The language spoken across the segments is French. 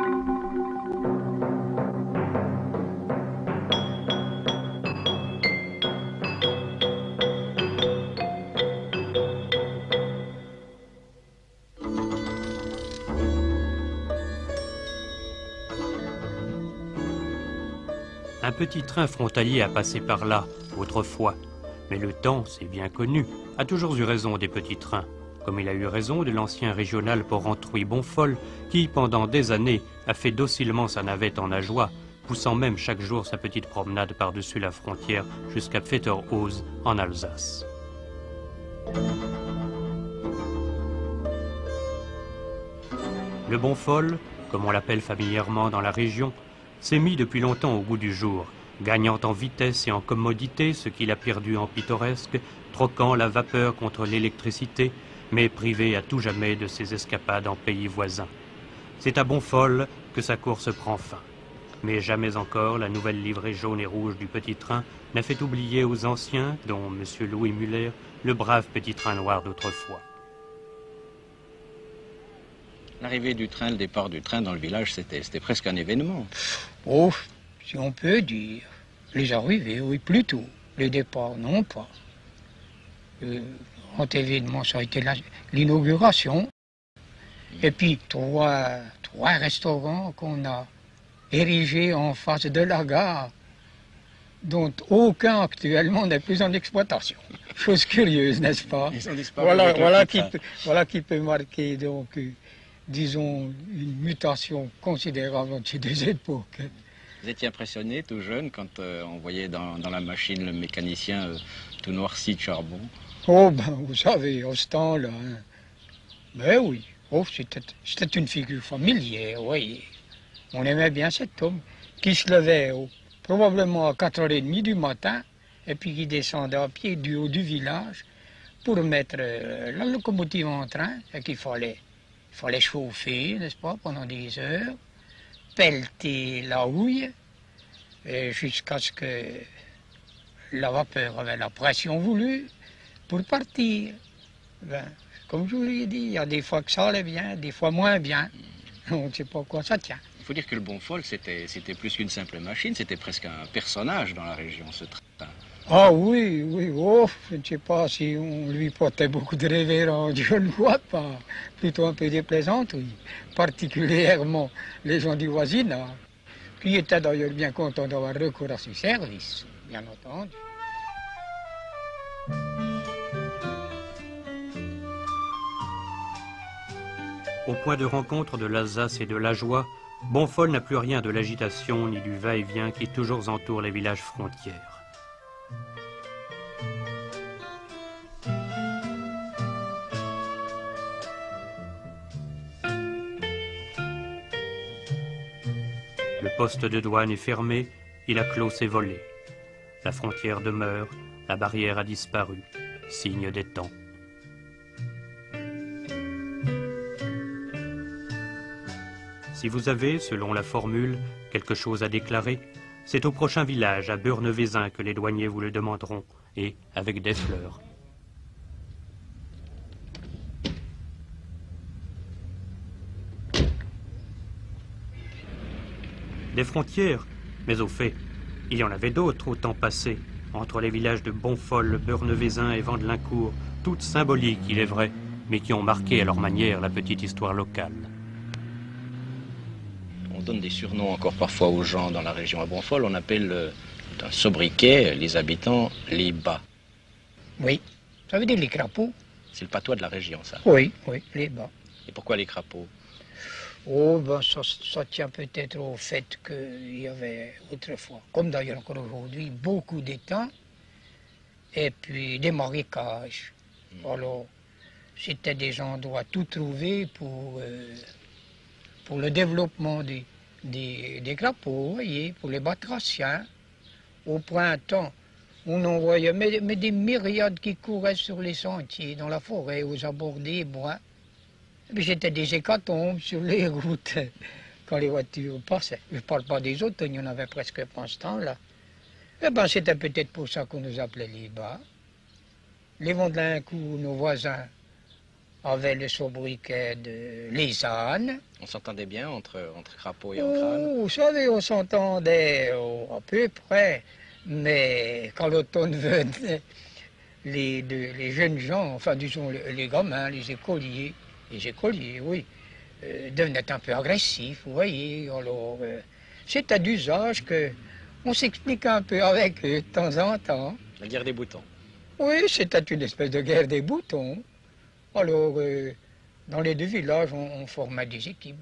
Un petit train frontalier a passé par là, autrefois. Mais le temps, c'est bien connu, a toujours eu raison des petits trains, comme il a eu raison de l'ancien régional Porrentruy-Bonfol, qui, pendant des années, a fait docilement sa navette en nageois, poussant même chaque jour sa petite promenade par-dessus la frontière jusqu'à Pfetterhose, en Alsace. Le Bonfol, comme on l'appelle familièrement dans la région, s'est mis depuis longtemps au goût du jour, gagnant en vitesse et en commodité ce qu'il a perdu en pittoresque, troquant la vapeur contre l'électricité, mais privé à tout jamais de ses escapades en pays voisins. C'est à Bonfol que sa course prend fin. Mais jamais encore la nouvelle livrée jaune et rouge du petit train n'a fait oublier aux anciens, dont M. Louis Muller, le brave petit train noir d'autrefois. L'arrivée du train, le départ du train dans le village, c'était presque un événement. Oh, si on peut dire. Les arrivées, oui, plutôt. Les départs, non pas. Grand événement, ça a été l'inauguration. Et puis, trois restaurants qu'on a érigés en face de la gare, dont aucun actuellement n'est plus en exploitation. Chose curieuse, n'est-ce pas? Voilà qui peut marquer, donc, disons, une mutation considérable entre ces deux époques. Vous étiez impressionné, tout jeune, quand on voyait dans la machine le mécanicien tout noirci de charbon? Oh, ben, vous savez, au ce temps-là, hein. Ben oui, oh, c'était une figure familière, oui. On aimait bien cet homme qui se levait probablement à 4h30 du matin et puis qui descendait à pied du haut du village pour mettre la locomotive en train et qu'il fallait chauffer, n'est-ce pas, pendant des heures, pelleter la houille jusqu'à ce que la vapeur avait la pression voulue pour partir. Ben, comme je vous l'ai dit, il y a des fois que ça allait bien, des fois moins bien. On ne sait pas à quoi ça tient. Il faut dire que le Bonfol, c'était plus qu'une simple machine, c'était presque un personnage dans la région, ce train. Ah oui, oui, oh, je ne sais pas si on lui portait beaucoup de révérence, je ne vois pas. Plutôt un peu déplaisante, oui. Particulièrement les gens du voisinage, qui étaient d'ailleurs bien contents d'avoir recours à ce service, bien entendu. Au point de rencontre de l'Alsace et de la joie, Bonfol n'a plus rien de l'agitation ni du va-et-vient qui toujours entoure les villages frontières. Le poste de douane est fermé, il a clos ses volets. La frontière demeure, la barrière a disparu, signe des temps. Si vous avez, selon la formule, quelque chose à déclarer, c'est au prochain village, à Beurnevézin, que les douaniers vous le demanderont, et avec des fleurs. Des frontières, mais au fait, il y en avait d'autres au temps passé, entre les villages de Bonfol, Beurnevézin et Vandelincourt, toutes symboliques, il est vrai, mais qui ont marqué à leur manière la petite histoire locale. On donne des surnoms encore parfois aux gens dans la région à Bonfol. On appelle un sobriquet les habitants les bas. Oui, ça veut dire les crapauds. C'est le patois de la région, ça. Oui, oui, les bas. Et pourquoi les crapauds? Oh, ben ça tient peut-être au fait qu'il y avait autrefois, comme d'ailleurs encore aujourd'hui, beaucoup d'étangs et puis des marécages. Alors, c'était des endroits tout trouvés pour le développement des crapauds, vous voyez, pour les batraciens. Au printemps, on en voyait mais des myriades qui couraient sur les sentiers, dans la forêt, aux abords des bois. Et puis c'était des hécatombes sur les routes quand les voitures passaient. Je ne parle pas des autres, il n'y en avait presque pas ce temps-là. Eh bien, c'était peut-être pour ça qu'on nous appelait les bas. Les Vandelincourt, nos voisins, avait le sobriquet de les ânes. On s'entendait bien entre Crapaud et Ancrane? Oh, vous savez, on s'entendait à peu près, mais quand l'automne venait, les jeunes gens, enfin disons les gamins, les écoliers, oui, devenaient un peu agressifs, vous voyez. Alors, c'est à d'usage que on s'explique un peu avec eux de temps en temps. La guerre des boutons. Oui, c'était une espèce de guerre des boutons. Alors, dans les deux villages, on formait des équipes,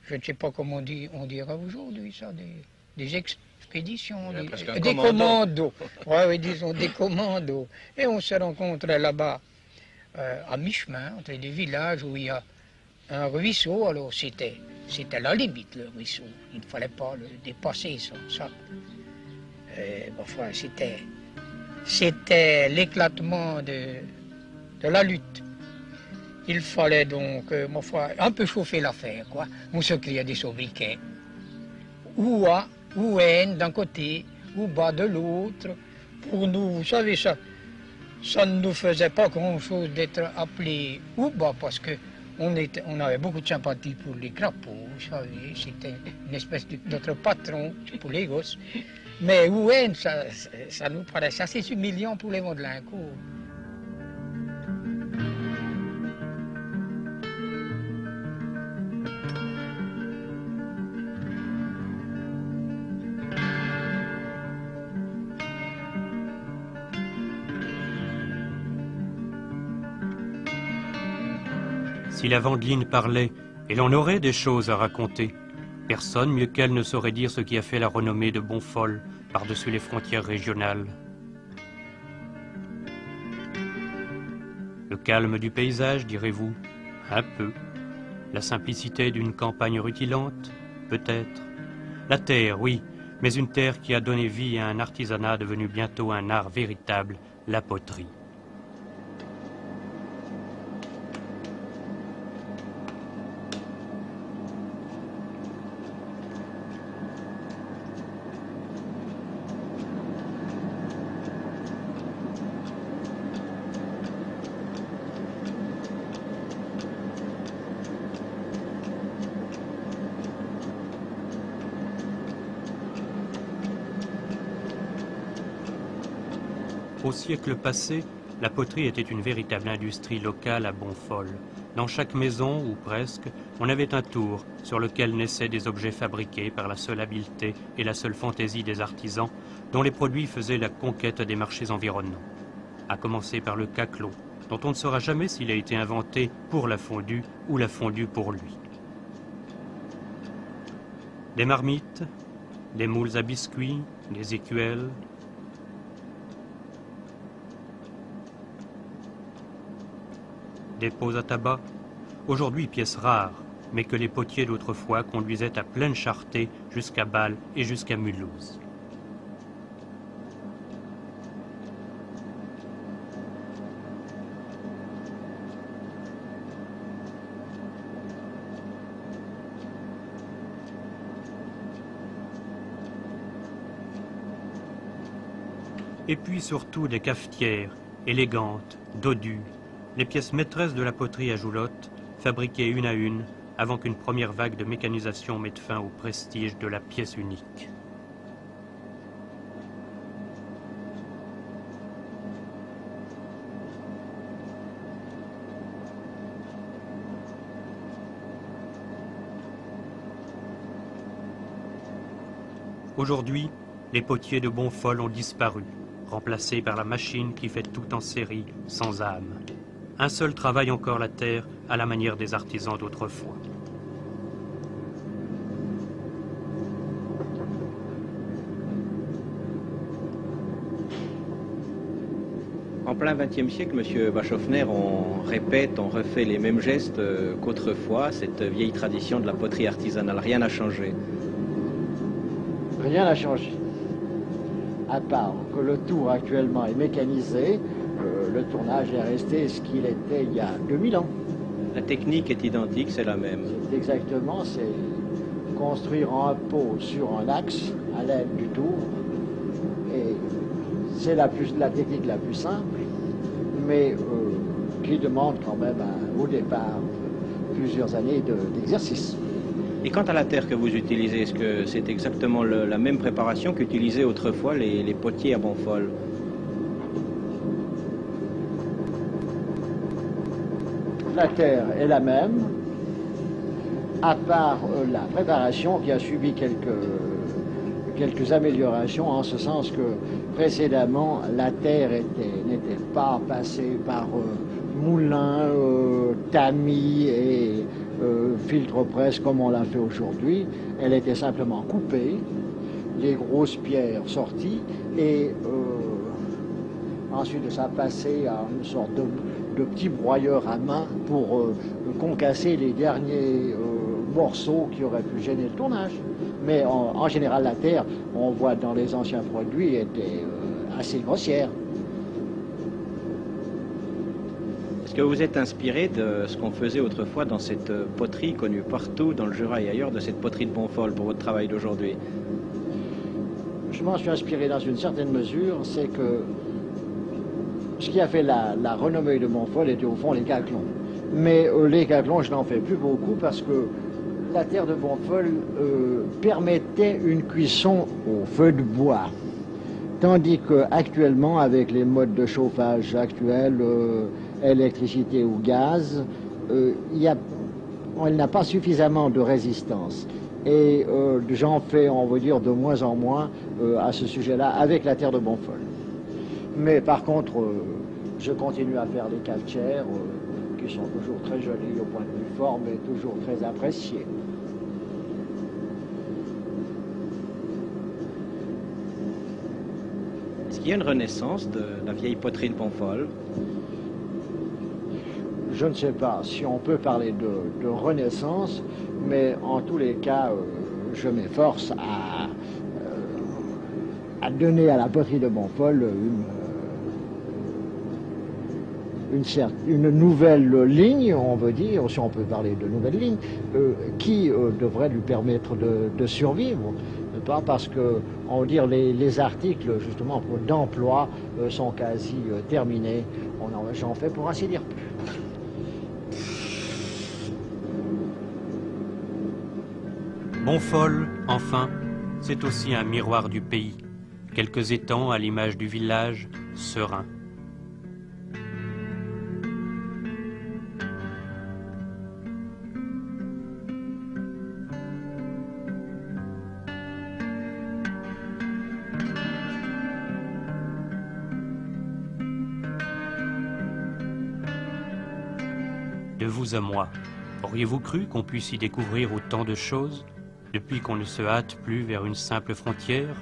je ne sais pas comment on dira aujourd'hui ça, des expéditions, des commandos. Oui, disons des commandos. Et on se rencontrait là-bas, à mi-chemin, entre les deux villages où il y a un ruisseau. Alors c'était la limite, le ruisseau. Il ne fallait pas le dépasser, ça. Enfin, c'était l'éclatement de la lutte. Il fallait donc, ma foi, un peu chauffer l'affaire, quoi. On se criait des sobriquets. Oua, Ouen d'un côté, ou bas de l'autre. Pour nous, vous savez, ça ne nous faisait pas grand-chose d'être appelé Ouba, parce que on avait beaucoup de sympathie pour les crapauds, vous savez. C'était une espèce de notre patron pour les gosses. Mais Ouen, ça nous paraissait assez humiliant pour les Modelincourt. Si la Vendeline parlait, et l'on aurait des choses à raconter, personne mieux qu'elle ne saurait dire ce qui a fait la renommée de Bonfol par-dessus les frontières régionales. Le calme du paysage, direz-vous? Un peu. La simplicité d'une campagne rutilante? Peut-être. La terre, oui, mais une terre qui a donné vie à un artisanat devenu bientôt un art véritable, la poterie. Au siècle passé, la poterie était une véritable industrie locale à Bonfol. Dans chaque maison, ou presque, on avait un tour sur lequel naissaient des objets fabriqués par la seule habileté et la seule fantaisie des artisans, dont les produits faisaient la conquête des marchés environnants. À commencer par le caclot, dont on ne saura jamais s'il a été inventé pour la fondue ou la fondue pour lui. Des marmites, des moules à biscuits, des écuelles, des pots à tabac, aujourd'hui pièces rares, mais que les potiers d'autrefois conduisaient à pleine charretée jusqu'à Bâle et jusqu'à Mulhouse. Et puis surtout des cafetières, élégantes, dodues, les pièces maîtresses de la poterie à Joulotte, fabriquées une à une, avant qu'une première vague de mécanisation mette fin au prestige de la pièce unique. Aujourd'hui, les potiers de Bonfol ont disparu, remplacés par la machine qui fait tout en série, sans âme. Un seul travaille encore la terre à la manière des artisans d'autrefois. En plein XXe siècle, M. Bachhoffner, on répète, on refait les mêmes gestes qu'autrefois, cette vieille tradition de la poterie artisanale. Rien n'a changé. Rien n'a changé. À part que le tour actuellement est mécanisé, le tournage est resté ce qu'il était il y a 2000 ans. La technique est identique, c'est la même. C'est exactement, c'est construire un pot sur un axe à l'aide du tour. Et c'est la technique la plus simple, mais qui demande quand même au départ plusieurs années d'exercice. Et quant à la terre que vous utilisez, est-ce que c'est exactement la même préparation qu'utilisaient autrefois les potiers à Bonfol? La terre est la même, à part la préparation qui a subi quelques améliorations, en ce sens que précédemment la terre n'était pas passée par moulin, tamis et filtre-presse comme on l'a fait aujourd'hui. Elle était simplement coupée, les grosses pierres sorties et ensuite de ça passé à une sorte de petit broyeur à main pour concasser les derniers morceaux qui auraient pu gêner le tournage. Mais en général, la terre, on voit dans les anciens produits, était assez grossière. Est-ce que vous êtes inspiré de ce qu'on faisait autrefois dans cette poterie connue partout dans le Jura et ailleurs, de cette poterie de Bonfol pour votre travail d'aujourd'hui? Je m'en suis inspiré dans une certaine mesure, c'est que ce qui a fait la renommée de Bonfol était au fond les caclons. Mais les caclons, je n'en fais plus beaucoup parce que la terre de Bonfol permettait une cuisson au feu de bois. Tandis qu'actuellement, avec les modes de chauffage actuels, électricité ou gaz, elle n'a pas suffisamment de résistance. Et j'en fais, on va dire, de moins en moins à ce sujet-là avec la terre de Bonfol. Mais par contre, je continue à faire les cafetières qui sont toujours très jolies au point de vue forme et toujours très appréciées. Est-ce qu'il y a une renaissance de la vieille poterie de Bonfol? Je ne sais pas si on peut parler de renaissance, mais en tous les cas, je m'efforce à donner à la poterie de Bonfol une nouvelle ligne, on veut dire, si on peut parler de nouvelle ligne, qui devrait lui permettre de survivre. Pas parce que, on va dire, les articles justement d'emploi sont quasi terminés. J'en fais pour ainsi dire plus. Bonfol, enfin, c'est aussi un miroir du pays. Quelques étangs à l'image du village, serein. De vous à moi, auriez-vous cru qu'on puisse y découvrir autant de choses, depuis qu'on ne se hâte plus vers une simple frontière?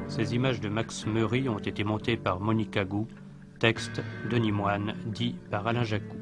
Ces images de Max Meury ont été montées par Monica Gou, texte Denis Moine, dit par Alain Jacou.